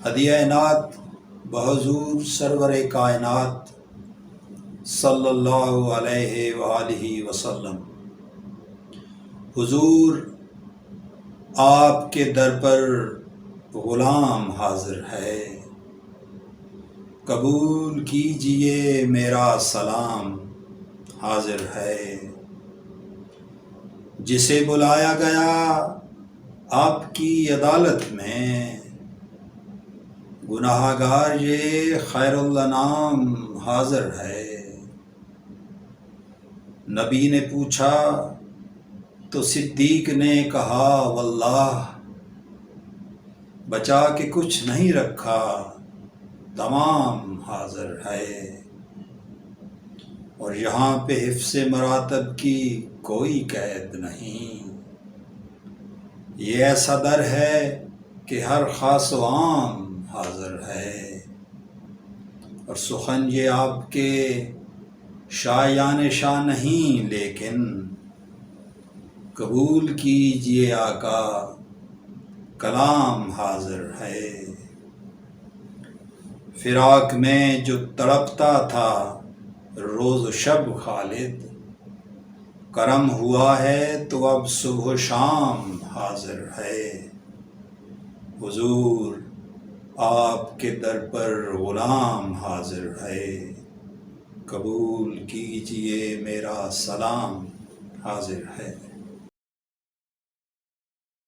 ہدیہ نعت بحضور سرور کائنات صلی اللہ علیہ وآلہ وسلم۔ حضور آپ کے در پر غلام حاضر ہے، قبول کیجئے میرا سلام حاضر ہے۔ جسے بلایا گیا آپ کی عدالت میں، گناہ گار یہ خیر الانام حاضر ہے۔ نبی نے پوچھا تو صدیق نے کہا واللہ، بچا کے کچھ نہیں رکھا تمام حاضر ہے۔ اور یہاں پہ حفظ مراتب کی کوئی قید نہیں، یہ ایسا در ہے کہ ہر خاص و عام حاضر ہے۔ اور سخن یہ آپ کے شایان شاہ نہیں، لیکن قبول کیجئے آقا کلام حاضر ہے۔ فراق میں جو تڑپتا تھا روز و شب خالد، کرم ہوا ہے تو اب صبح و شام حاضر ہے۔ حضور آپ کے در پر غلام حاضر ہے، قبول کیجئے میرا سلام حاضر ہے۔